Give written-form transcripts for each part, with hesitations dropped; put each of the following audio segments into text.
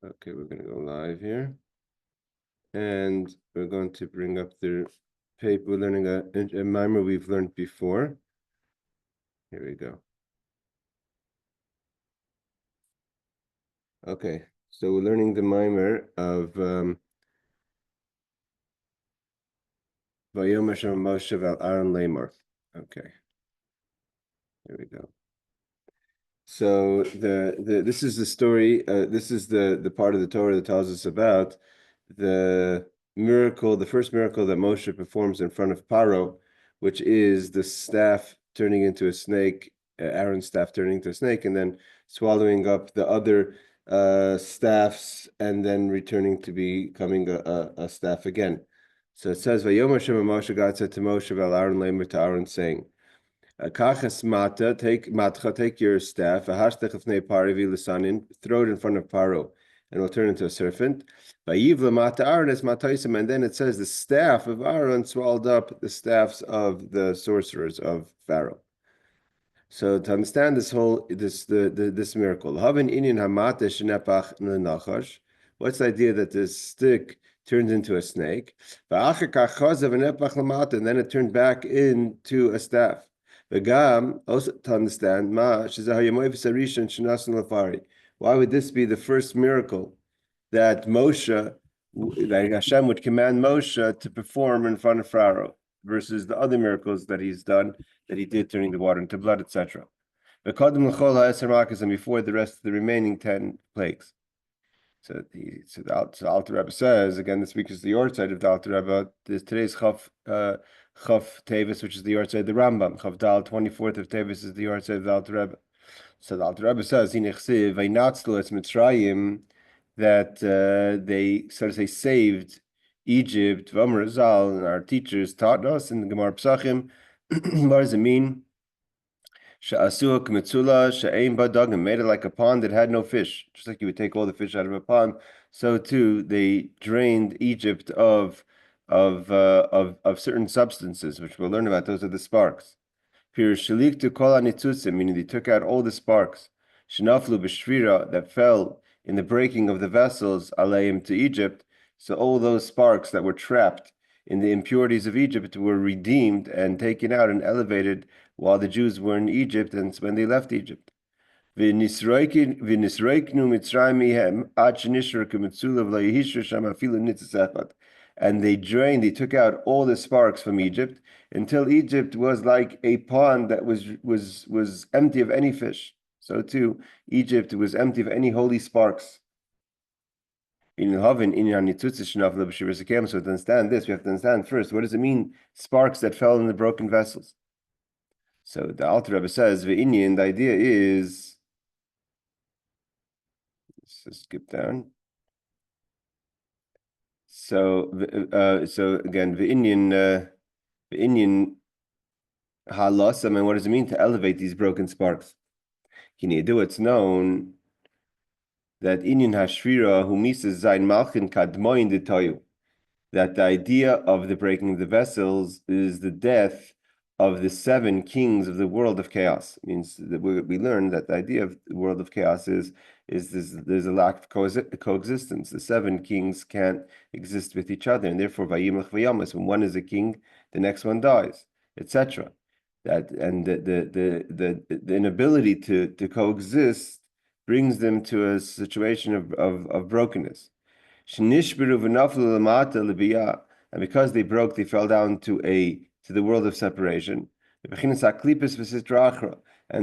Okay, we're going to go live here. And we're going to bring up the paper. We're learning a Mammar we've learned before. Here we go. Okay, so we're learning the Mammar of Vayom Hashem Moshe Val Aaron Lamar. Okay, here we go. So this is the story. This is the part of the Torah that tells us about the miracle, the first miracle that Moshe performs in front of Pharaoh, which is the staff turning into a snake, Aaron's staff turning into a snake, and then swallowing up the other staffs, and then returning to becoming a staff again. So it says, "Vayom Hashem Moshe." God said to Moshe, "Val Aaron Lamer," to Aaron, saying, Kachas mata, take your staff, throw it in front of Pharaoh, and it will turn into a serpent. And then it says the staff of Aaron swallowed up the staffs of the sorcerers of Pharaoh. So to understand this this miracle, what's the idea that this stick turns into a snake, and then it turned back into a staff? Also to understand, why would this be the first miracle that Hashem would command Moshe to perform in front of Pharaoh, versus the other miracles that he's done, that he did, turning the water into blood, etc. And before the rest of the remaining 10 plagues. So the Alter Rebbe says, again, this week is the Yortzeit of the Alter Rebbe. Today's Chaf Teves, which is the Yortzeit of the Rambam. Chaf Dal, 24th of Teves, is the Yortzeit of the Alter Rebbe. So the Alter Rebbe says, that they, so to say, saved Egypt. M'amar Zal, and our teachers taught us in the Gemara Psachim. What does it mean? Sha'asua k'metzula she'ein ba dagim, made it like a pond that had no fish. Just like you would take all the fish out of a pond, so too they drained Egypt of certain substances, which we'll learn about. Those are the sparks. Pirush shaliktu kol hanitzutsim, meaning they took out all the sparks. Shenaflu b'shvira, that fell in the breaking of the vessels, aleim, to Egypt. So all those sparks that were trapped in the impurities of Egypt were redeemed and taken out and elevated while the Jews were in Egypt and when they left Egypt. And they took out all the sparks from Egypt until Egypt was like a pond that was empty of any fish. So too, Egypt was empty of any holy sparks. So to understand this, we have to understand first, what does it mean, sparks that fell in the broken vessels? So the Alter Rebbe says, the idea is, let's just skip down. So again, the Indian halas, I mean, what does it mean to elevate these broken sparks? It's known that Inyan Hashvira who misses Zain Malchin Kadmoin de Toyu, that the idea of the breaking of the vessels is the death of the 7 kings of the world of chaos. It means that we learn that the idea of the world of chaos is there's a lack of coexistence. The 7 kings can't exist with each other, and therefore Vayimach Vayamas, when one is a king, the next one dies, etc. That and the inability to coexist brings them to a situation of brokenness. And because they broke, they fell down to the world of separation. And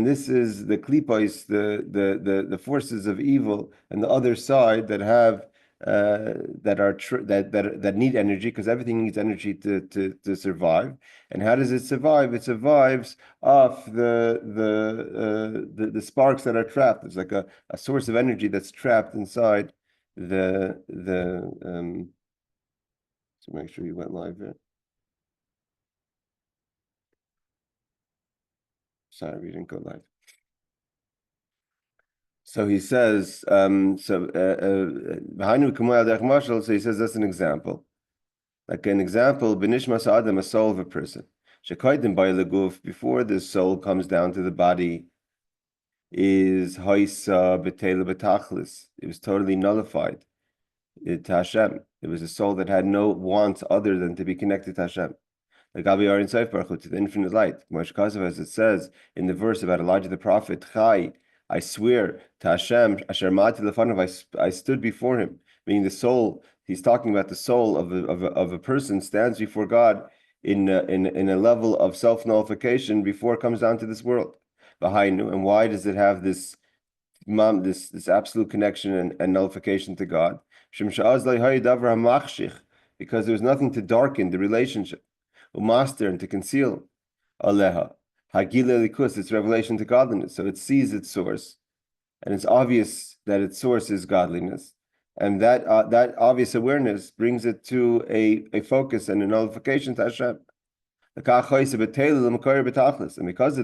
this is the klipos, the forces of evil, and the other side that have that need energy, because everything needs energy to survive. And how does it survive? It survives off the sparks that are trapped. It's like a source of energy that's trapped inside so make sure you went live there. Sorry, we didn't go live. So he says, so he says that's an example. Like an example, Benishmas Adam, a soul of a person. Before the soul comes down to the body, is Haisa Betela Betachlis. It was totally nullified to Hashem. It was a soul that had no wants other than to be connected to Hashem. Like Gabi Arin Seif Baruch to the infinite light. As it says in the verse about Elijah the prophet, Chai, I swear to Hashem, Asher Ma'ati Lefanov, I stood before him. Meaning the soul, he's talking about the soul of a person stands before God in a level of self-nullification before it comes down to this world. And why does it have this absolute connection and nullification to God? Because there was nothing to darken the relationship, master and to conceal. Aleha. Hagila likus, it's revelation to godliness. So it sees its source, and it's obvious that its source is godliness. And that obvious awareness brings it to a focus and a nullification to Hashem. And because of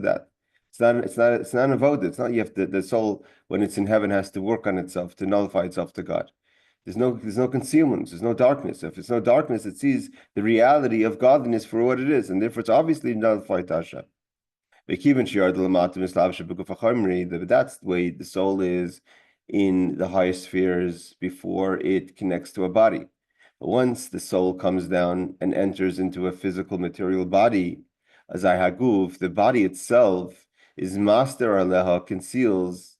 that, it's not an avodah. It's not you have the soul when it's in heaven has to work on itself to nullify itself to God. There's no concealment. There's no darkness. If it's no darkness, it sees the reality of godliness for what it is, and therefore it's obviously nullified to Hashem. That's the way the soul is in the higher spheres before it connects to a body. But once the soul comes down and enters into a physical material body, as I haguf, the body itself is master aleha, conceals,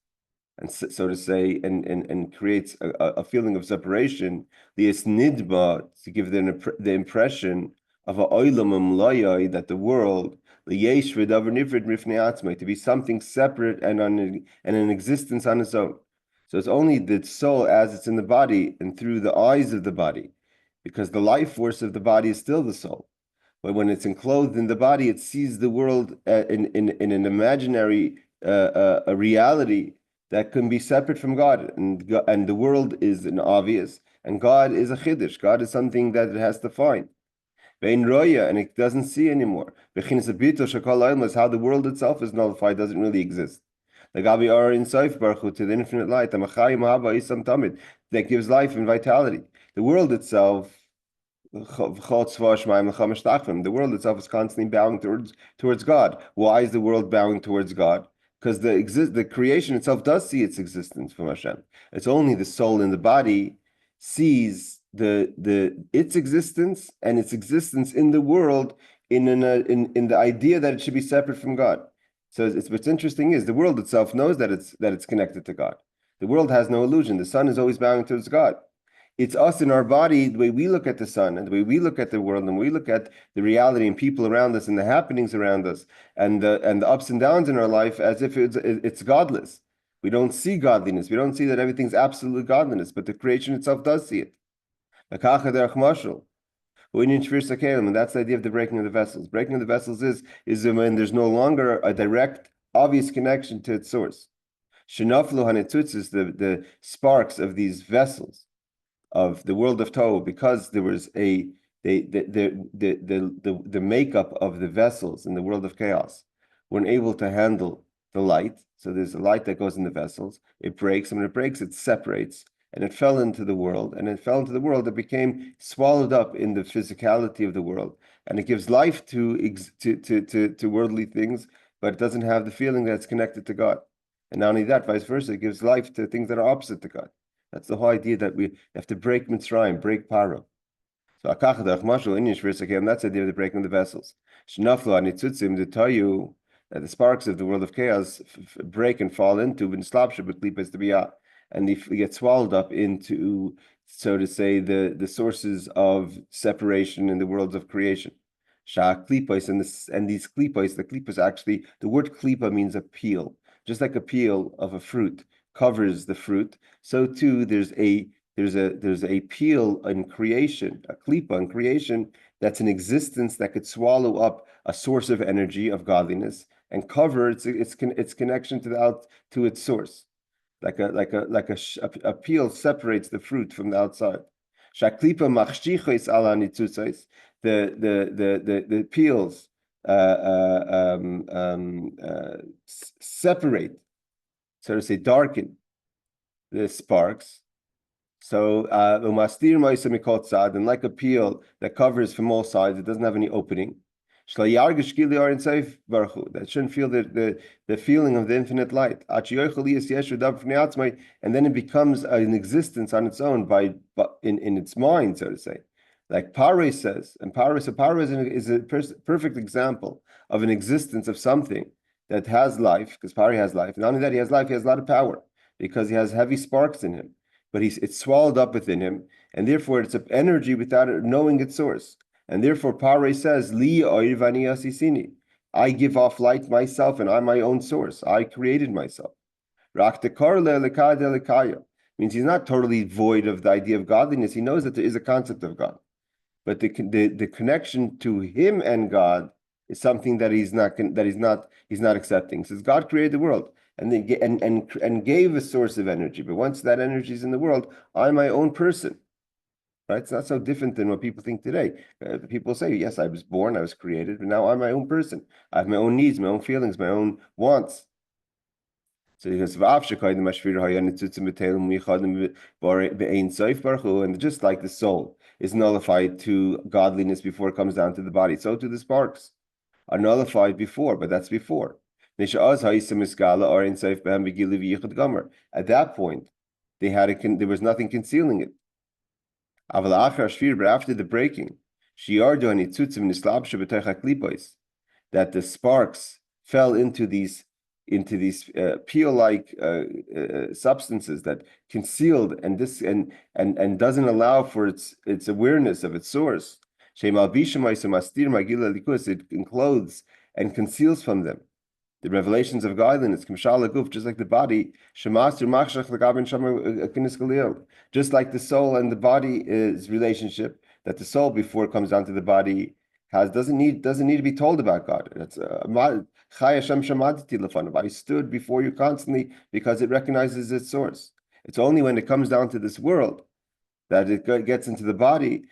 and so to say, and creates a feeling of separation. The nidba, to give the impression of a oilam umlayai, that the world, to be something separate and an existence on its own. So it's only the soul as it's in the body and through the eyes of the body, because the life force of the body is still the soul. But when it's enclosed in the body, it sees the world in an imaginary a reality that can be separate from God, and the world is an obvious, and God is a chiddush. God is something that it has to find. Vein roya, and it doesn't see anymore. Bechin sabito shakal is how the world itself is nullified, doesn't really exist. The Gabi Or in Seif Baruch to the infinite light, that gives life and vitality. The world itself, the world itself is constantly bowing towards God. Why is the world bowing towards God? Because the creation itself does see its existence from Hashem. It's only the soul in the body sees its existence and its existence in the world in the idea that it should be separate from God. So what's interesting is the world itself knows that it's connected to God. The world has no illusion. The sun is always bowing towards God. It's us in our body, the way we look at the sun and the way we look at the world and we look at the reality and people around us and the happenings around us and the ups and downs in our life as if it's godless. We don't see godliness. We don't see that everything's absolute godliness, but the creation itself does see it. And that's the idea of the breaking of the vessels. Breaking of the vessels is when there's no longer a direct, obvious connection to its source. Shenaflu hanetutz is the sparks of these vessels of the world of Tohu, because there was the makeup of the vessels in the world of chaos weren't able to handle the light. So there's a light that goes in the vessels. It breaks, and when it breaks, it separates, and it fell into the world. And it fell into the world. It became swallowed up in the physicality of the world, and it gives life to worldly things, but it doesn't have the feeling that it's connected to God. And not only that, vice versa, it gives life to things that are opposite to God. That's the whole idea that we have to break Mitzrayim, break Pharaoh. So that's the idea of the breaking of the vessels. To tell you that the sparks of the world of chaos break and fall into and they get swallowed up into, so to say, the sources of separation in the worlds of creation. And these klipos, the klipos actually, the word klipa means a peel, just like a peel of a fruit covers the fruit. So too, there's a peel in creation, a klipa in creation, that's an existence that could swallow up a source of energy of godliness and cover its connection to its source, like a peel separates the fruit from the outside. Shaklipa machshichos ala nitzutzos, the peels separate, so to say, darken the sparks. So and like a peel that covers from all sides, it doesn't have any opening. That shouldn't feel the feeling of the infinite light. And then it becomes an existence on its own in its mind, so to say. Like Pharaoh says, and Pharaoh is a perfect example of an existence of something that has life, because Pharaoh has life. Not only that, he has life, he has a lot of power because he has heavy sparks in him. But it's swallowed up within him, and therefore it's an energy without it knowing its source. And therefore, Pare says, Li oirvani asisini. I give off light myself, and I'm my own source. I created myself. Means he's not totally void of the idea of godliness. He knows that there is a concept of God, but the connection to him and God is something that he's not accepting. He says God created the world and gave a source of energy, but once that energy is in the world, I'm my own person. Right? It's not so different than what people think today. People say, yes, I was born, I was created, but now I'm my own person. I have my own needs, my own feelings, my own wants. So he goes, and just like the soul is nullified to godliness before it comes down to the body, so too the sparks are nullified before, but that's before. At that point, there was nothing concealing it. But after the breaking, that the sparks fell into these peel-like substances that concealed and doesn't allow for its awareness of its source. It encloses and conceals from them the revelations of godliness, just like the body, just like the soul and the body is relationship, that the soul before it comes down to the body doesn't need to be told about God. That's I stood before you constantly because it recognizes its source. It's only when it comes down to this world that it gets into the body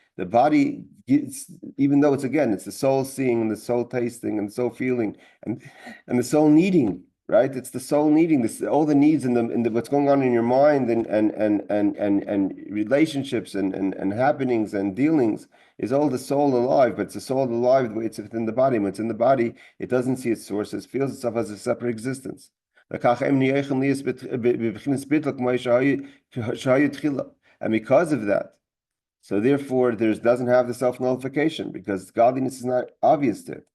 gets, even though it's the soul seeing and the soul tasting and the soul feeling and the soul needing, right? It's the soul needing this, all the needs and the what's going on in your mind and relationships and happenings and dealings is all the soul alive, but it's the soul alive the way it's within the body. When it's in the body, it doesn't see its source, it feels itself as a separate existence. And because of that, so therefore doesn't have the self-nullification because godliness is not obvious to it.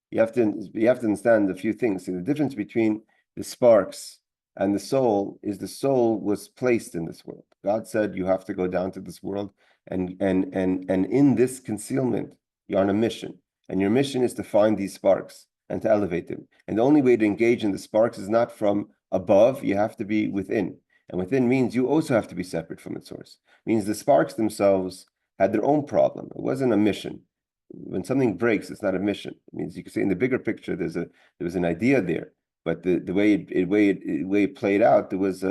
You have to understand a few things. See, the difference between the sparks and the soul is the soul was placed in this world. God said you have to go down to this world, and in this concealment, you're on a mission. And your mission is to find these sparks and to elevate them. And the only way to engage in the sparks is not from above, you have to be within. And within means you also have to be separate from its source. It means the sparks themselves had their own problem. It wasn't a mission. When something breaks, it's not a mission. It means you can say in the bigger picture, there was an idea there, but the way it played out, there was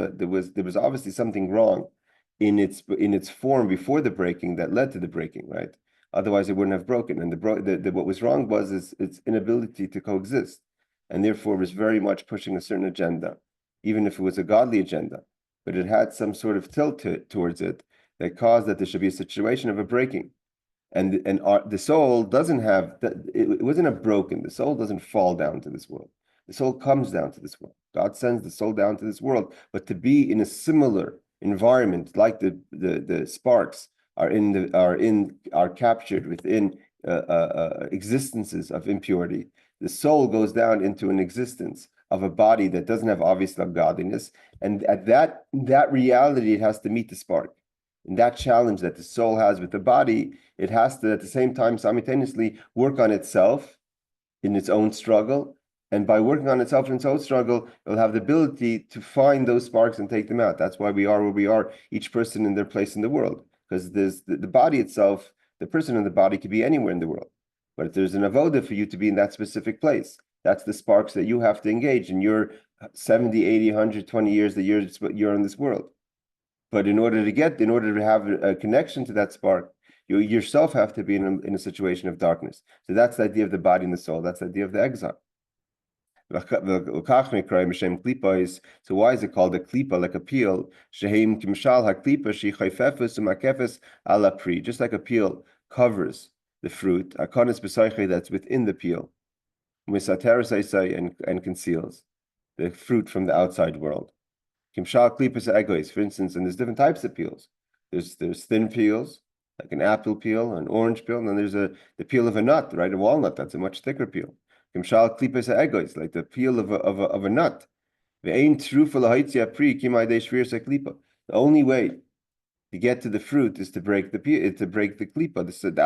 obviously something wrong in its form before the breaking that led to the breaking, right? Otherwise, it wouldn't have broken. And what was wrong was its inability to coexist, and therefore was very much pushing a certain agenda, even if it was a godly agenda. But it had some sort of tilt towards it that caused that there should be a situation of a breaking. And the soul doesn't have that. It wasn't broken. The soul doesn't fall down to this world. The soul comes down to this world. God sends the soul down to this world, but to be in a similar environment, like the sparks are captured within existences of impurity. The soul goes down into an existence of a body that doesn't have obvious godliness, and at that reality, it has to meet the spark. In that challenge that the soul has with the body, it has to at the same time simultaneously work on itself in its own struggle, and by working on itself in its own struggle, it'll have the ability to find those sparks and take them out. That's why we are where we are, each person in their place in the world, because there's the body itself, the person in the body could be anywhere in the world, but if there's an avoda for you to be in that specific place, that's the sparks that you have to engage in your 70, 80, 120 years that you're in this world. But in order to have a connection to that spark, you yourself have to be in a situation of darkness. So that's the idea of the body and the soul. That's the idea of the exile. So why is it called a klipa, like a peel? Just like a peel covers the fruit, akanis b'sayche, that's within the peel, and conceals the fruit from the outside world. Kimshal klipas egois, for instance, and there's different types of peels. There's thin peels, like an apple peel, an orange peel, and then there's the peel of a nut, right? A walnut, that's a much thicker peel. Kimshal klipas egois, like the peel of a nut. The only way to get to the fruit is to break the klipa. This is the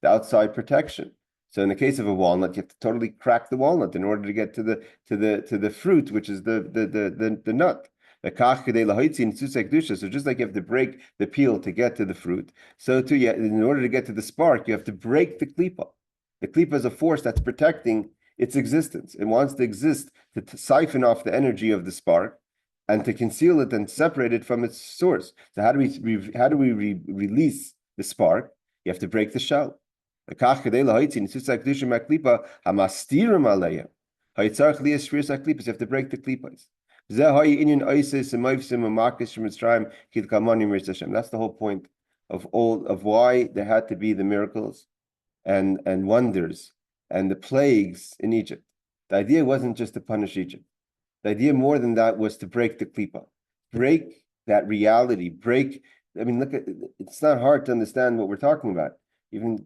outside protection. So in the case of a walnut, you have to totally crack the walnut in order to get to the fruit, which is the nut. So just like you have to break the peel to get to the fruit, so too, in order to get to the spark, you have to break the klipa. The klipa is a force that's protecting its existence. It wants to exist to siphon off the energy of the spark and to conceal it and separate it from its source. So how do we release the spark? You have to break the shell. You have to break the klipas. That's the whole point of why there had to be the miracles and wonders and the plagues in Egypt. The idea wasn't just to punish Egypt. The idea more than that was to break the klipa, break that reality, look at, it's not hard to understand what we're talking about. Even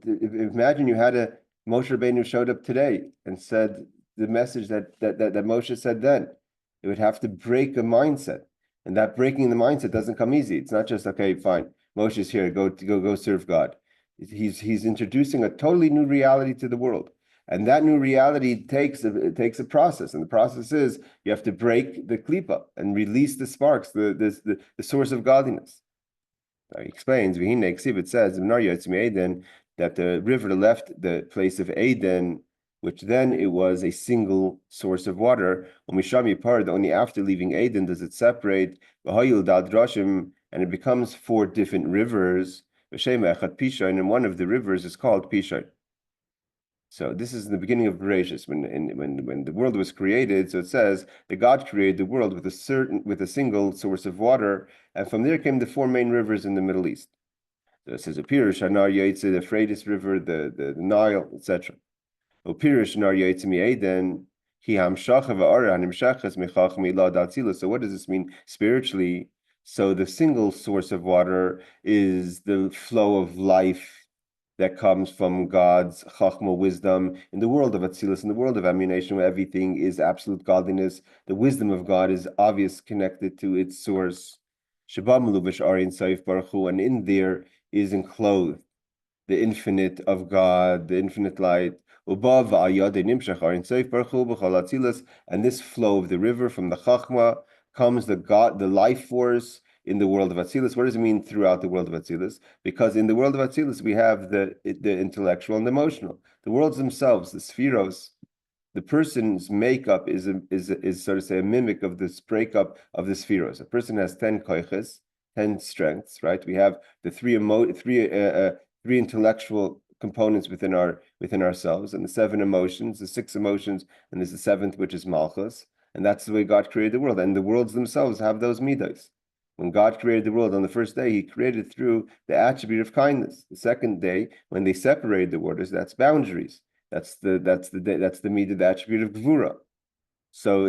imagine you had a Moshe Rabbeinu showed up today and said the message that Moshe said then. It would have to break a mindset. And that breaking the mindset doesn't come easy. It's not just, okay, fine, Moshe's here, go serve God. He's introducing a totally new reality to the world. And that new reality takes a process. And the process is you have to break the klipa and release the sparks, the source of godliness. He explains, it says, that the river left the place of Eden, which then it was a single source of water. Only after leaving Eden does it separate, and it becomes 4 different rivers. And one of the rivers is called Pishon. So this is the beginning of Bereshis, when the world was created. So it says that God created the world with a single source of water, and from there came the 4 main rivers in the Middle East. So it says Pirish, Anar Yaitse, the Euphrates River, the Nile, etc. Pirish, Anar Yaitse Mi'eden, Hi Hamshacha v'Ara Hanimshachas Mechach Meila Datzila. So what does this mean spiritually? So the single source of water is the flow of life that comes from God's chachma, wisdom, in the world of Atzilus, in the world of Amination, where everything is absolute godliness. The wisdom of God is obvious, connected to its source. And in there is enclosed the infinite of God, the infinite light. And this flow of the river from the chachma comes the life force in the world of Atzilus. What does it mean throughout the world of Atzilus? Because in the world of Atzilus, we have the intellectual and the emotional. The worlds themselves, the spheros, the person's makeup is sort of say a mimic of this breakup of the spheros. A person has 10 koiches, 10 strengths, right? We have the three intellectual components within ourselves, and the 7 emotions, the 6 emotions, and there's the 7th, which is malchus. And that's the way God created the world. And the worlds themselves have those midos. When God created the world on the first day, He created through the attribute of kindness. The second day, when they separated the waters, that's boundaries. That's the midah, the attribute of gvura. So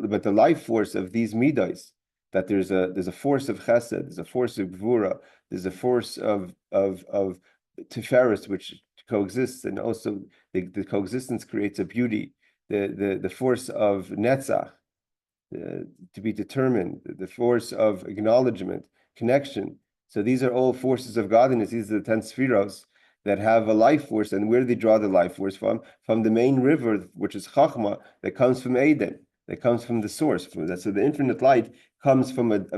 but the life force of these midas, that there's a force of chesed, there's a force of gvura, there's a force of tiferes which coexists, and also the coexistence creates a beauty. The force of netzach, to be determined, the force of acknowledgement, connection. So these are all forces of godliness. These are the 10 spheros that have a life force. And where do they draw the life force from? From the main river, which is Chachma, that comes from Eden, that comes from the source. So the infinite light comes from a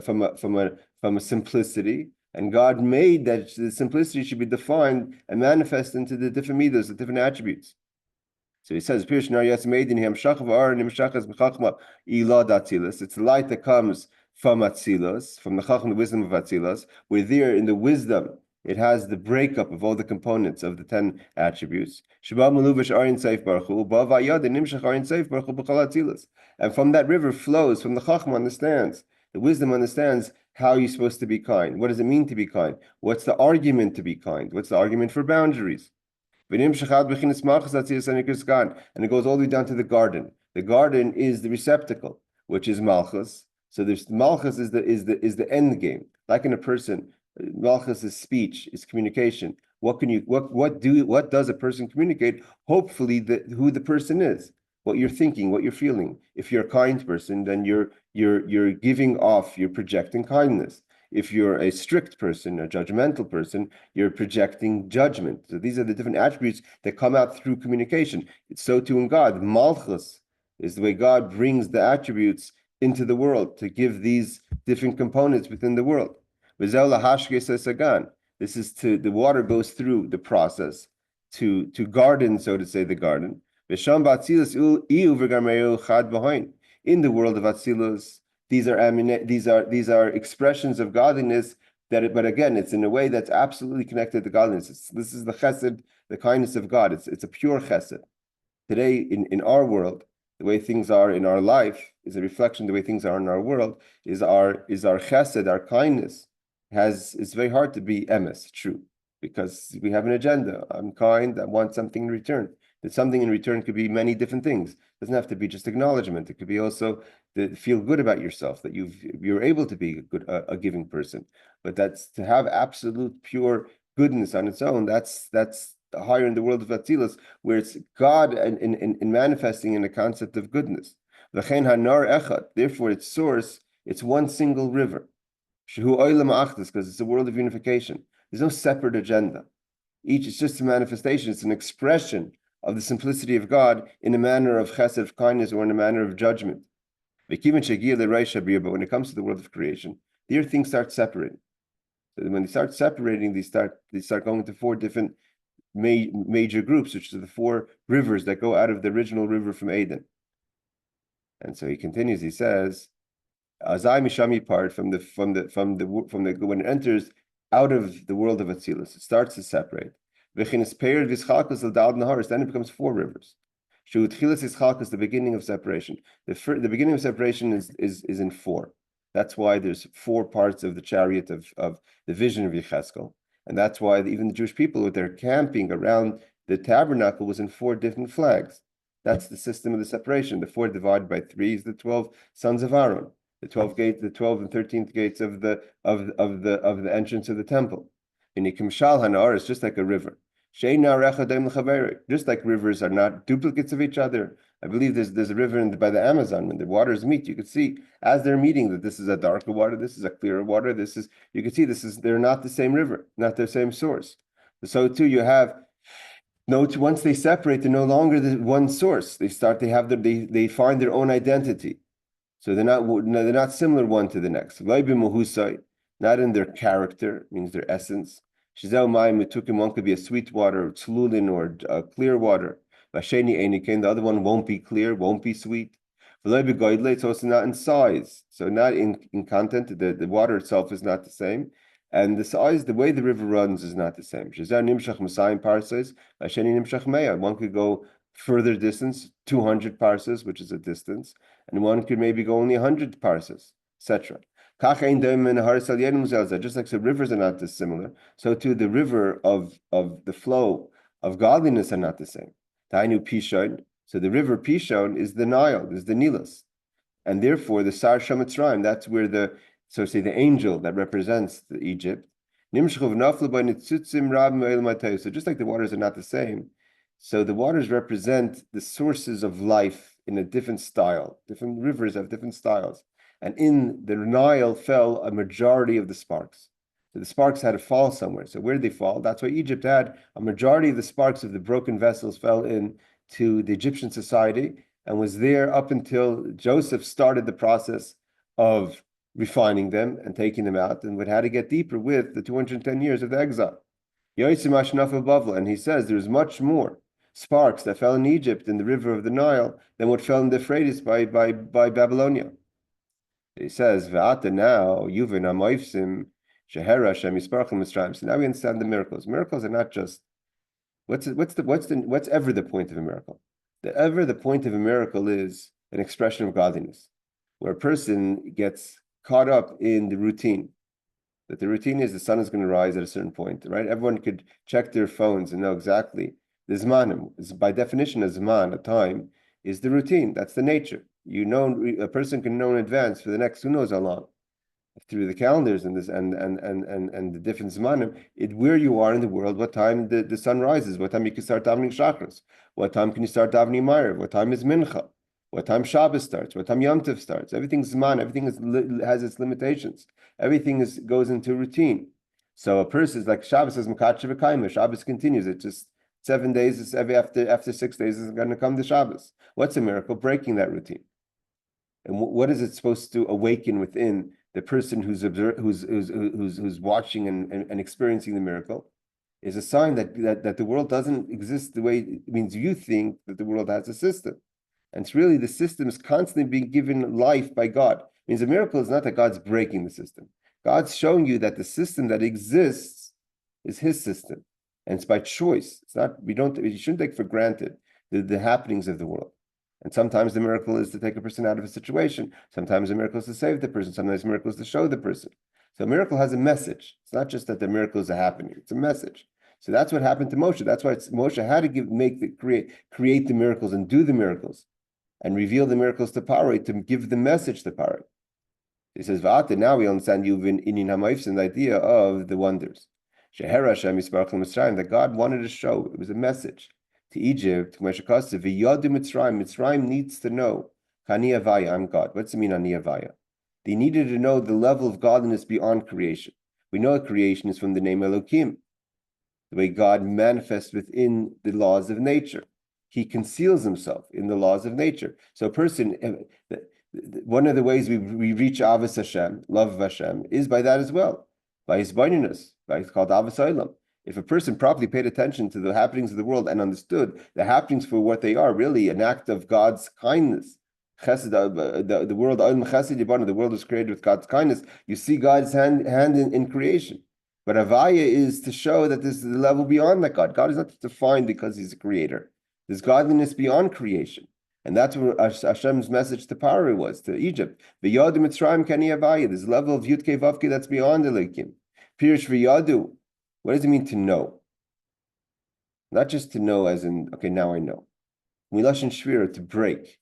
simplicity. And God made that the simplicity should be defined and manifest into the different midas, the different attributes. So he says, it's the light that comes from Atzilus, from the Chacham, the wisdom of Atzilus. Where there in the wisdom, it has the breakup of all the components of the 10 attributes. And from that river flows, from the Chacham understands, the wisdom understands how you're supposed to be kind. What does it mean to be kind? What's the argument to be kind? What's the argument for boundaries? And it goes all the way down to the garden. The garden is the receptacle, which is malchus. So there's malchus is the end game. Like in a person, malchus is speech, is communication. What does a person communicate? Hopefully, who the person is, what you're thinking, what you're feeling. If you're a kind person, then you're giving off, you're projecting kindness. If you're a strict person, a judgmental person, you're projecting judgment. So these are the different attributes that come out through communication. It's so too in God. Malchus is the way God brings the attributes into the world to give these different components within the world. This is the water goes through the process to garden, so to say, the garden. In the world of Atzilus, these are expressions of godliness but again, it's in a way that's absolutely connected to godliness. This is the chesed, the kindness of God. It's a pure chesed. Today, in our world, the way things are in our life is a reflection of the way things are in our world, is our chesed, our kindness. It's very hard to be emes, true, because we have an agenda. I'm kind, I want something in return. That something in return could be many different things. It doesn't have to be just acknowledgement. It could be also to feel good about yourself, that you're able to be a giving person. But that's to have absolute pure goodness on its own. That's higher in the world of Atzilus, where it's God in manifesting in the concept of goodness. Therefore, its source, it's one single river. Because it's a world of unification. There's no separate agenda. It's just a manifestation. It's an expression of the simplicity of God in a manner of chesed, of kindness, or in a manner of judgment. But when it comes to the world of creation, here things start separating. So when they start separating, they start going to four different major groups, which are the four rivers that go out of the original river from Eden. And so he continues. He says, Azai Mishami part from the when it enters out of the world of Atzilus, it starts to separate. Then it becomes four rivers. Is the beginning of separation. The beginning of separation is in four. That's why there's four parts of the chariot of the vision of Yecheskel. And that's why even the Jewish people with their camping around the tabernacle was in four different flags. That's the system of the separation. The four divided by three is the 12 sons of Aaron. The 12 gates, the 12 and 13th gates of the entrance of the temple. In Ikimshal Hanar is just like a river. Just like rivers are not duplicates of each other. I believe there's a river by the Amazon. When the waters meet, you can see as they're meeting that this is a darker water, this is a clearer water, you can see they're not the same river, not the same source. So too you have once they separate, they're no longer the one source. They find their own identity. So they're not similar one to the next. Not in their character, means their essence. One could be a sweet water, tzlulin, or clear water. The other one won't be clear, won't be sweet. It's also not in size. So not in content, the water itself is not the same. And the size, the way the river runs is not the same. One could go further distance, 200 parses, which is a distance, and one could maybe go only 100 parses, etc. Just like the rivers are not dissimilar, so too the river of the flow of godliness are not the same. So the river Pishon is the Nile, is the Nilus, and therefore the Sar Shemitzrayim, that's where the angel that represents Egypt. So just like the waters are not the same, so the waters represent the sources of life in a different style. Different rivers have different styles. And in the Nile fell a majority of the sparks. So the sparks had to fall somewhere. So where did they fall? That's why Egypt had a majority of the sparks of the broken vessels fell into the Egyptian society and was there up until Joseph started the process of refining them and taking them out, and would have to get deeper with the 210 years of the exile. And he says there's much more sparks that fell in Egypt in the river of the Nile than what fell in the Euphrates by Babylonia. He says, "V'ata now yuvin amoifsim shehera Hashem yisparachim Mitzrayim." So now we understand the miracles. Miracles are not just what's ever the point of a miracle. The point of a miracle is an expression of godliness, where a person gets caught up in the routine. That the routine is the sun is going to rise at a certain point, right? Everyone could check their phones and know exactly The zmanim is by definition a zman, a time, is the routine. That's the nature. A person can know in advance for the next who knows how long, through the calendars and the different zmanim, where you are in the world, what time the sun rises, what time you can start davening shachris, what time can you start davening Ma'ariv, what time is mincha, what time Shabbos starts, what time Yom Tov starts. Everything's zman, everything has its limitations. Everything goes into routine. So a person is like Shabbos says Makatshe v'kaima. Shabbos continues. It's just 7 days. It's after 6 days is going to come the Shabbos. What's a miracle? Breaking that routine. And what is it supposed to awaken within the person who's watching and experiencing the miracle? Is a sign that the world doesn't exist the way it means you think that the world has a system. And it's really the system is constantly being given life by God. It means a miracle is not that God's breaking the system. God's showing you that the system that exists is his system. And it's by choice. It's not, you shouldn't take for granted the happenings of the world. And sometimes the miracle is to take a person out of a situation. Sometimes the miracle is to save the person. Sometimes the miracle is to show the person. So a miracle has a message. It's not just that the miracle is a happening. It's a message. So that's what happened to Moshe. That's why Moshe had to create the miracles and do the miracles and reveal the miracles to Pharaoh to give the message to Pharaoh. He says, V'ata, now we understand you've been in the idea of the wonders. Sheher Hashem Yisparach Mitzrayim, that God wanted to show. It was a message to Egypt, Mitzrayim needs to know, Ani Avaya, I'm God. What's it mean, Ani Avaya? They needed to know the level of godliness beyond creation. We know creation is from the name Elohim, the way God manifests within the laws of nature. He conceals himself in the laws of nature. So a person, one of the ways we reach Avos Hashem, love of Hashem, is by that as well, by his bindiness, it's called Avos Olam. If a person properly paid attention to the happenings of the world and understood the happenings for what they are, really an act of God's kindness, Chesed, the world, the world was created with God's kindness. You see God's hand in creation. But Avaya is to show that this is the level beyond that God. God is not defined because he's a creator. There's godliness beyond creation. And that's what Hashem's message to Pharaoh was, to Egypt. V'yadu Mitzrayim kani Avaya. There's a level of Yud-Kei Vav-Kei that's beyond Elohim. Pirish v'yadu. What does it mean to know? Not just to know as in, okay, now I know. Milashin Shvira, to break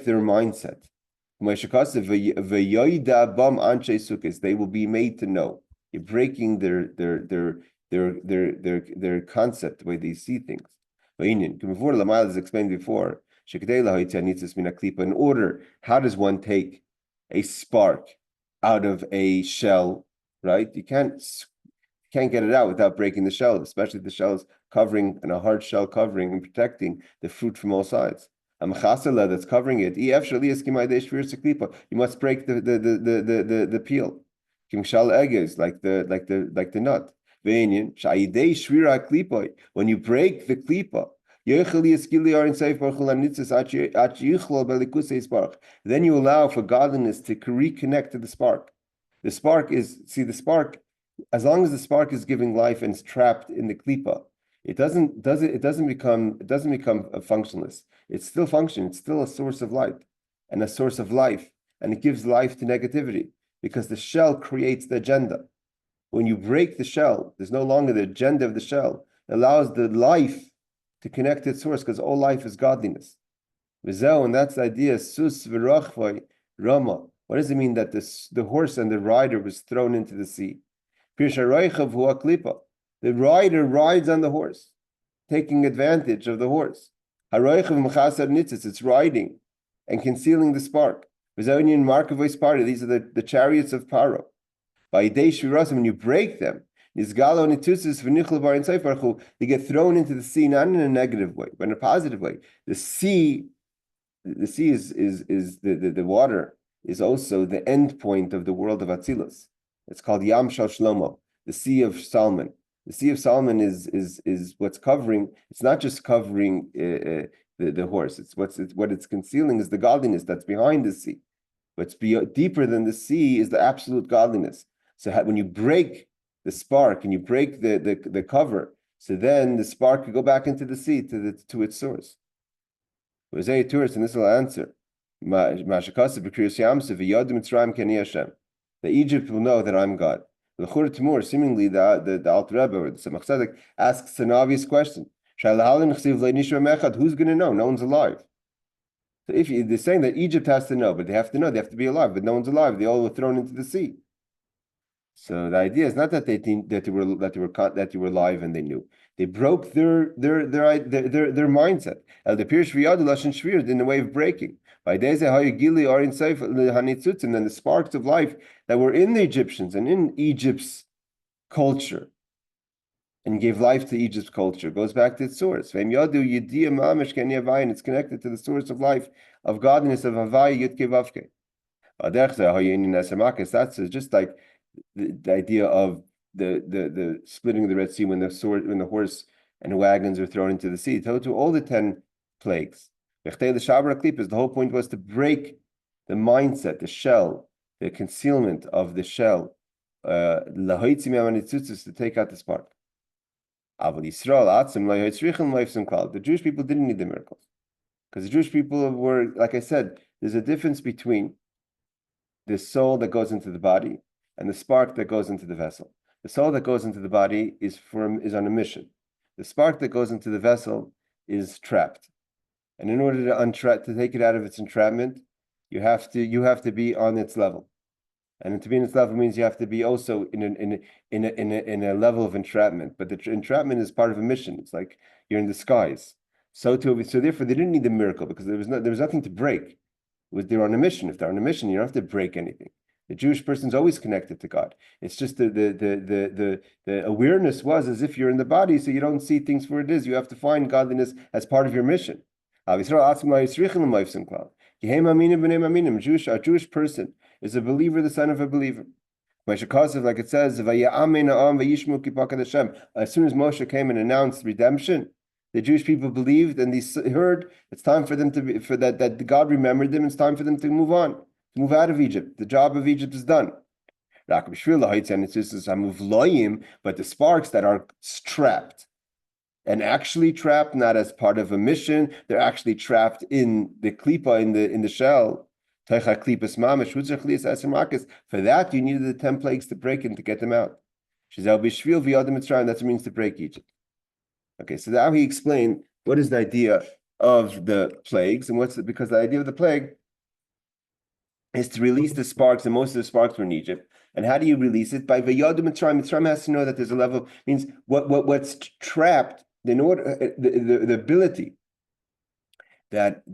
their mindset. They will be made to know. You're breaking their concept, the way they see things. As explained before, in order, how does one take a spark out of a shell, right? You can't get it out without breaking the shell, especially if the shell is covering and a hard shell covering and protecting the fruit from all sides. A mechasela that's covering it. You must break the peel. Kimshal eggs, like the nut. When you break the klipa, then you allow for godliness to reconnect to the spark. The spark, as long as the spark is giving life and it's trapped in the klipa, it doesn't become functionless. It's still functioning. It's still a source of light and a source of life, and it gives life to negativity because the shell creates the agenda. When you break the shell, there's no longer the agenda of the shell. It allows the life to connect to its source because all life is godliness. And that's the idea. Sus v'rachvay rama. What does it mean that the horse and the rider was thrown into the sea? The rider rides on the horse, taking advantage of the horse. It's riding and concealing the spark. These are the chariots of Pharaoh. By when you break them, they get thrown into the sea, not in a negative way, but in a positive way. The sea is the water is also the end point of the world of Atzilus. It's called Yam Shal Shlomo, the Sea of Solomon. The Sea of Solomon is what's covering. It's not just covering the horse. What it's concealing is the godliness that's behind the sea. What's deeper than the sea is the absolute godliness. So when you break the spark and you break the cover, so then the spark could go back into the sea to its source. And this will answer. That Egypt will know that I'm God. Seemingly the Alter Rebbe or the Tzemach Tzedek asks an obvious question. Who's going to know? No one's alive. So if they're saying that Egypt has to know, but they have to know, they have to be alive, but no one's alive. They all were thrown into the sea. So the idea is not that they think that you were alive and they knew. They broke their mindset. El the Pirish V'yadu Lashon Shvir in the way of breaking. By days Gili are in Seif Hanitzutzim, and the sparks of life that were in the Egyptians and in Egypt's culture, and gave life to Egypt's culture, goes back to its source. And it's connected to the source of life, of godliness, of Havai Yudke Vavke. That's just like the idea of the splitting of the Red Sea when the horse and the wagons are thrown into the sea. To all the 10 plagues. The whole point was to break the mindset, the shell, the concealment of the shell, to take out the spark. The Jewish people didn't need the miracles. Because the Jewish people were, like I said, there's a difference between the soul that goes into the body and the spark that goes into the vessel. The soul that goes into the body is on a mission. The spark that goes into the vessel is trapped. And in order to take it out of its entrapment, you have to be on its level. And to be in its level means you have to be also in a level of entrapment. But the entrapment is part of a mission. It's like you're in the skies. So therefore they didn't need the miracle because there was nothing to break. They're on a mission. If they're on a mission, you don't have to break anything. The Jewish person's always connected to God. It's just the awareness was as if you're in the body, so you don't see things for what it is. You have to find godliness as part of your mission. A Jewish person is a believer, the son of a believer. Like it says, as soon as Moshe came and announced redemption, the Jewish people believed and they heard it's time for them that God remembered them. It's time for them to move on, to move out of Egypt. The job of Egypt is done. But the sparks that are trapped, and actually trapped, not as part of a mission, they're actually trapped in the klipa, in the shell. For that, you needed the 10 plagues to break and to get them out. That's what it means to break Egypt. Okay, so now he explained what is the idea of the plagues, and because the idea of the plague is to release the sparks, and most of the sparks were in Egypt. And how do you release it? By Vayadu Mitzrayim. Mitzrayim has to know that there's a level, means what's trapped, in order the ability that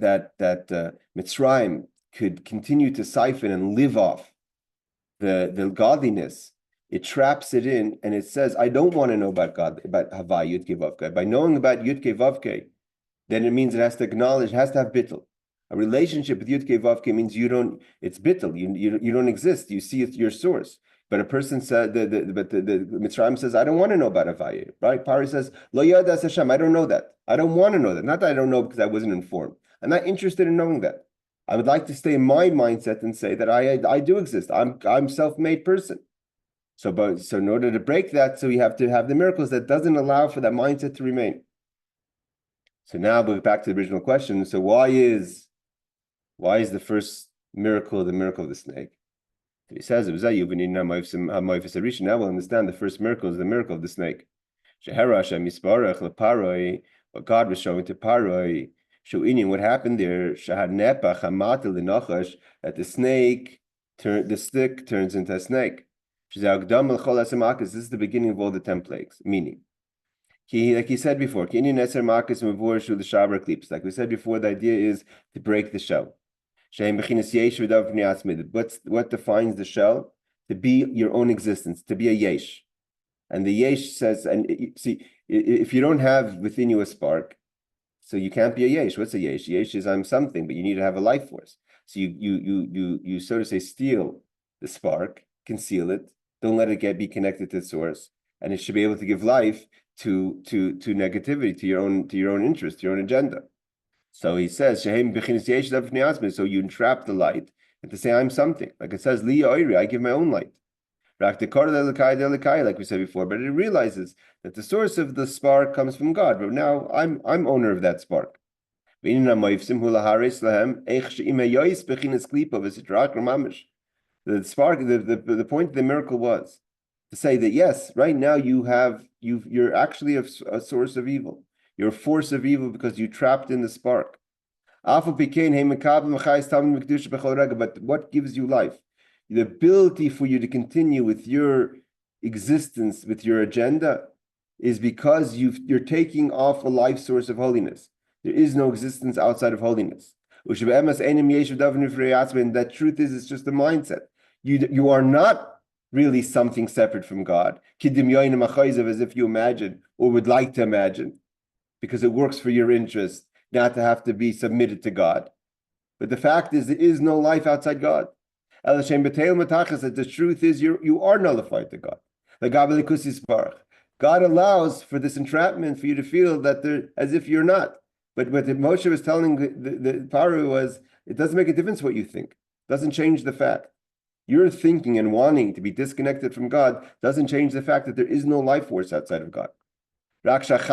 Mitzrayim could continue to siphon and live off the godliness. It traps it in, and it says, I don't want to know about God, about Havai, Yudke, Vavke. By knowing about Yudke, Vavke, then it means it has to acknowledge, it has to have bittul. A relationship with Yudke, Vavke means it's bittul, you don't exist, you see it's your source. But a person said, the Mitzrayim says, I don't want to know about Havai, right? Pari says, Lo yadas Hashem, I don't know that. I don't want to know that. Not that I don't know because I wasn't informed. I'm not interested in knowing that. I would like to stay in my mindset and say that I do exist. I'm self-made person. So in order to break that, so you have to have the miracles that doesn't allow for that mindset to remain. So now we're back to the original question. So why is the first miracle the miracle of the snake? So he says, now we'll understand the first miracle is the miracle of the snake. What God was showing to Pharaoh. What happened there? That the stick turns into a snake. This is the beginning of all the 10 plagues. Meaning, like he said before, like we said before, the idea is to break the shell. What defines the shell? To be your own existence, to be a yesh. And the yesh says, and see, if you don't have within you a spark, so you can't be a yesh. What's a yesh? Yesh is I'm something, but you need to have a life force. So you so to say steal the spark, conceal it, don't let it be connected to the source, and it should be able to give life to negativity, to your own interest, to your own agenda. So he says, so you entrap the light and to say I'm something. Like it says, Li Oiri, I give my own light. Like we said before, but it realizes that the source of the spark comes from God. But now I'm owner of that spark. The spark, the point of the miracle was to say that yes, right now you're actually a source of evil. You're a force of evil because you trapped in the spark. But what gives you life? The ability for you to continue with your existence, with your agenda, is because you're taking off a life source of holiness. There is no existence outside of holiness. And that truth is, it's just a mindset. You are not really something separate from God, as if you imagine or would like to imagine, because it works for your interest not to have to be submitted to God. But the fact is, there is no life outside God. That the truth is, you are nullified to God. God allows for this entrapment for you to feel that as if you're not. But what Moshe was telling the Pharaoh was, it doesn't make a difference what you think. It doesn't change the fact. Your thinking and wanting to be disconnected from God doesn't change the fact that there is no life force outside of God. It's only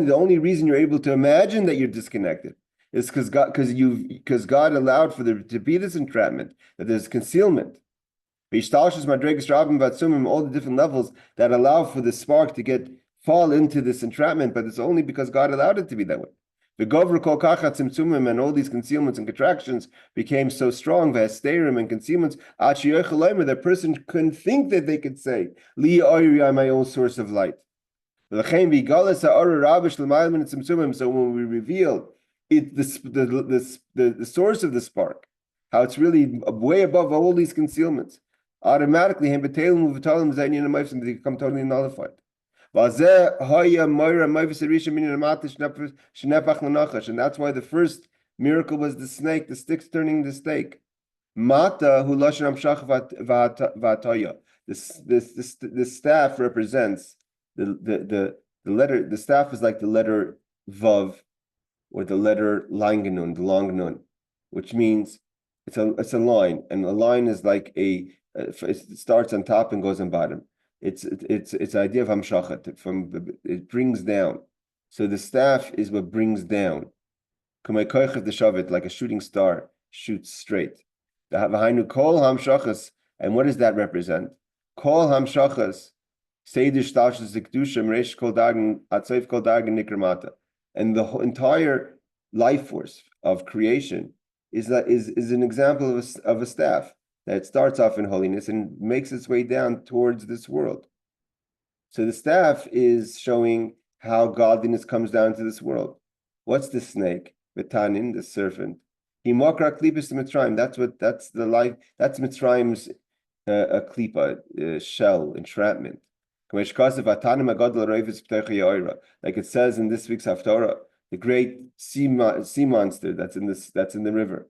the only reason you're able to imagine that you're disconnected is because God allowed for there to be this entrapment, that there's concealment. All the different levels that allow for the spark to fall into this entrapment, but it's only because God allowed it to be that way. And all these concealments and contractions became so strong, and concealments, that person couldn't think that they could say, Li Oiri, I'm my own source of light. So when we reveal the source of the spark, how it's really way above all these concealments, automatically they become totally nullified. And that's why the first miracle was the snake, the sticks turning the stake. The staff represents the letter. The staff is like the letter Vav or the letter Langanun, the long nun, which means it's a line, and a line is like it starts on top and goes on bottom. It's the idea of hamshachat, it brings down. So the staff is what brings down. Like a shooting star shoots straight. The kol hamshachas, and what does that represent? Kol hamshachas, seidish tashas zikdusha mreish kol dagen atzeif kol dagen nikramata, and the entire life force of creation is an example of a staff that starts off in holiness and makes its way down towards this world. So the staff is showing how godliness comes down to this world. What's the snake? Betanin, the serpent. Himakra klipis Mitzrayim. That's the life. That's Mitzrayim's a klipa, shell, entrapment. Like it says in this week's Haftorah, the great sea monster that's in the river.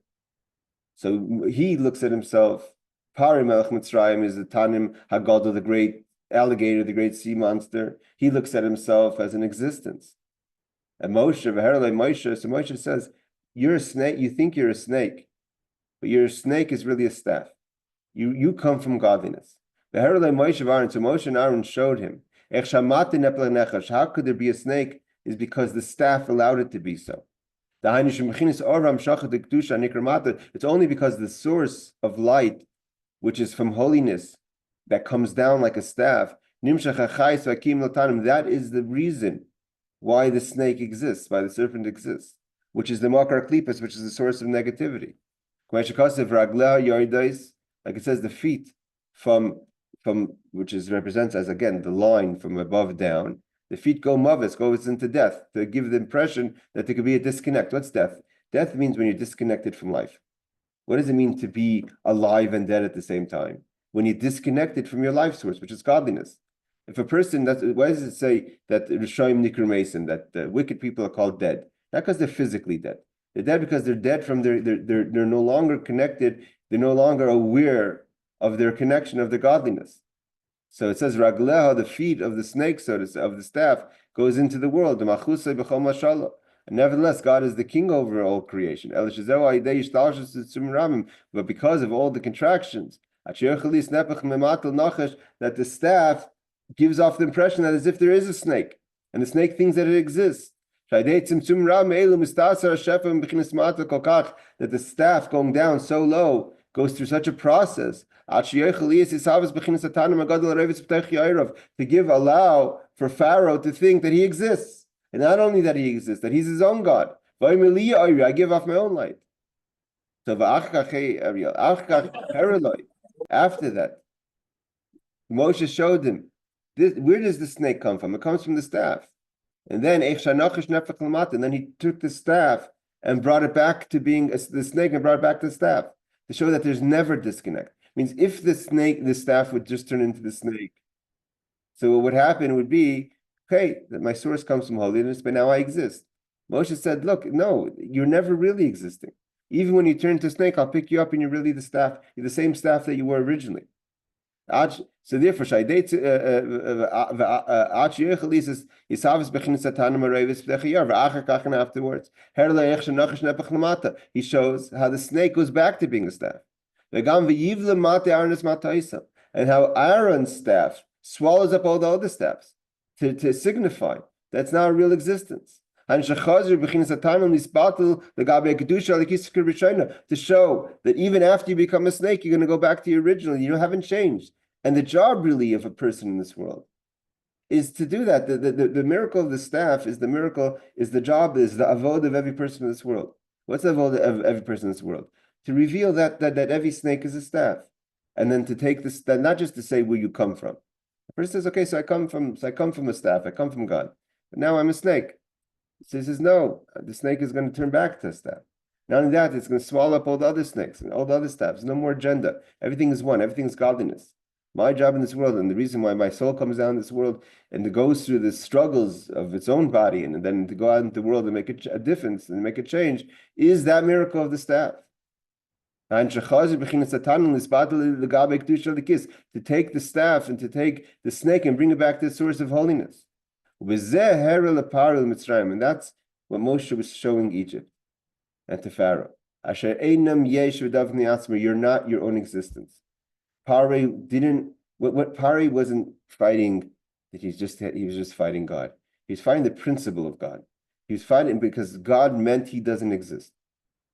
So he looks at himself. Pari Melech Mitzrayim is the Tanim Hagadol, the great alligator, the great sea monster. He looks at himself as an existence. And Moshe, so Moshe says, you're a snake, you think you're a snake, but your snake is really a staff. You come from godliness. So Moshe and Aaron showed him, how could there be a snake? Is because the staff allowed it to be so. It's only because the source of light, which is from holiness, that comes down like a staff, that is the reason why the snake exists, why the serpent exists, which is the makar klipas, which is the source of negativity. Like it says, the feet from which represents as, again, the line from above down. The feet goes into death, to give the impression that there could be a disconnect. What's death? Death means when you're disconnected from life. What does it mean to be alive and dead at the same time? When you're disconnected from your life source, which is godliness. If a person, why does it say that Rishoyim Nikr Mason, that the wicked people are called dead? Not because they're physically dead. They're dead because they're dead from they're no longer connected, they're no longer aware of their connection of their godliness. So it says, Ragleha, the feet of the snake, so to say, of the staff, goes into the world. And nevertheless, God is the king over all creation. But because of all the contractions, that the staff gives off the impression that as if there is a snake, and the snake thinks that it exists. That the staff going down so low goes through such a process to allow for Pharaoh to think that he exists. And not only that he exists, that he's his own God. I give off my own light. So after that, Moshe showed him, where does the snake come from? It comes from the staff. And then he took the staff and brought it back to being the snake and brought it back to the staff to show that there's never disconnect. It means if the staff would just turn into the snake, so what would happen would be, okay, that my source comes from holiness, but now I exist. Moshe said, look, no, you're never really existing. Even when you turn to a snake, I'll pick you up and you're really the staff, you're the same staff that you were originally. So therefore, afterwards, he shows how the snake goes back to being a staff. And how Aaron's staff swallows up all the other staffs to signify that's now a real existence. To show that even after you become a snake, you're going to go back to your original. You haven't changed. And the job really of a person in this world is to do that. The miracle of the staff is the job, is the avod of every person in this world. What's the avod of every person in this world? To reveal that every snake is a staff. And then to take this, not just to say where you come from. The person says, okay, so I come from a staff, I come from God. But now I'm a snake. So he says, no, the snake is going to turn back to a staff. Not only that, it's going to swallow up all the other snakes and all the other staffs. No more agenda. Everything is one. Everything is godliness. My job in this world, and the reason why my soul comes down in this world and it goes through the struggles of its own body and then to go out into the world and make a difference and make a change, is that miracle of the staff. And to take the staff and to take the snake and bring it back to the source of holiness. And that's what Moshe was showing Egypt and to Pharaoh. You're not your own existence. Pharaoh didn't. What Pharaoh wasn't fighting, that he was just fighting God. He was fighting the principle of God. He was fighting because God meant he doesn't exist.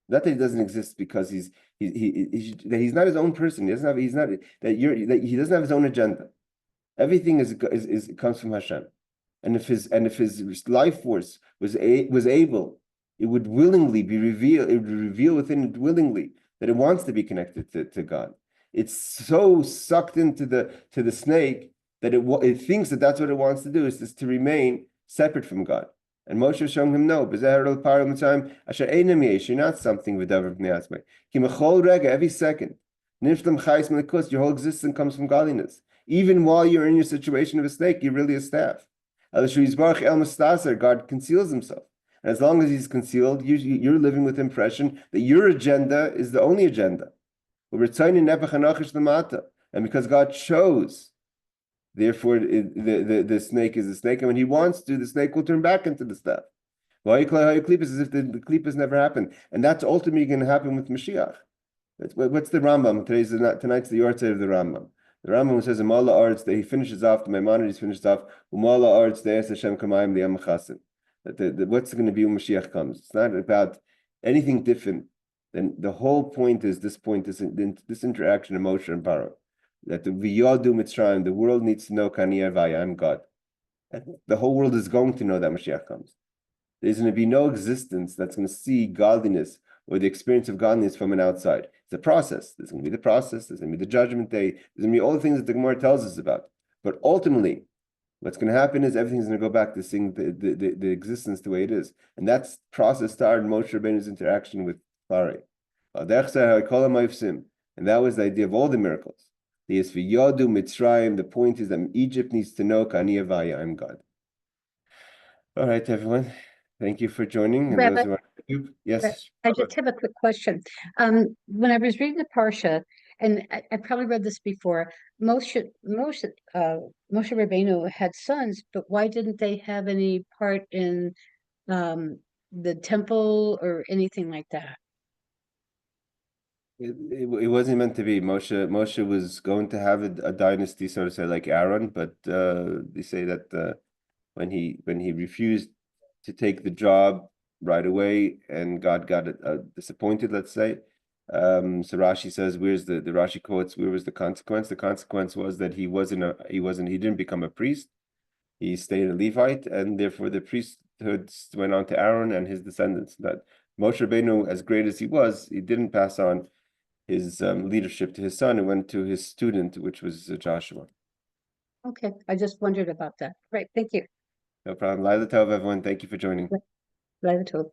Not that he doesn't exist because that he's not his own person. He doesn't have his own agenda. Everything comes from Hashem. And if his life force was able, it would willingly be revealed. It would reveal within it willingly that it wants to be connected to God. It's so sucked into the snake that it thinks that that's what it wants to do, is to remain separate from God. And Moshe was showing him, no, you're not something with every second. Your whole existence comes from godliness. Even while you're in your situation of a snake, you're really a staff. God conceals himself. And as long as he's concealed, you're living with the impression that your agenda is the only agenda. And because God chose, therefore the snake is a snake, and when he wants to, the snake will turn back into the staff. It's as if the klipas never happened. And that's ultimately going to happen with Mashiach. What's the Rambam? Tonight's the Yortzeit of the Rambam. The Rambam says, Umala Arts, that he finishes off, the Maimonides finishes off, Umala Arts, the Hashem Kamayim, the Amachasim. What's going to be when Mashiach comes? It's not about anything different. Then the whole point is this interaction of Moshe and Pharaoh, that the V'yadu Mitzrayim, the world needs to know Kani Avaya, I'm God. And the whole world is going to know that Mashiach comes. There's going to be no existence that's going to see godliness or the experience of godliness from an outside. It's a process. There's going to be the process. There's going to be the judgment day. There's going to be all the things that the Gemara tells us about. But ultimately, what's going to happen is everything's going to go back to seeing the existence the way it is. And that's process started Moshe Rabbeinu's interaction with Pharaoh. And that was the idea of all the miracles. The point is that Egypt needs to know Kani Avaya, I'm God. All right, everyone. Thank you for joining. And Rabbi, those who are on YouTube, yes. I just have a quick question. When I was reading the Parsha, and I probably read this before, Moshe Rabbeinu had sons, but why didn't they have any part in the temple or anything like that? It wasn't meant to be. Moshe was going to have a dynasty, so to say, like Aaron, but they say that when he refused to take the job right away, and God got disappointed, let's say, So Rashi says, where's the Rashi quotes, where was the consequence? The consequence was that he didn't become a priest. He stayed a Levite, and therefore the priesthood went on to Aaron and his descendants. That Moshe Rabbeinu, as great as he was, he didn't pass on his leadership to his son. It went to his student, which was Joshua. Okay, I just wondered about that. Right, thank you. No problem. Laila Tov, everyone. Thank you for joining. Laila Tov.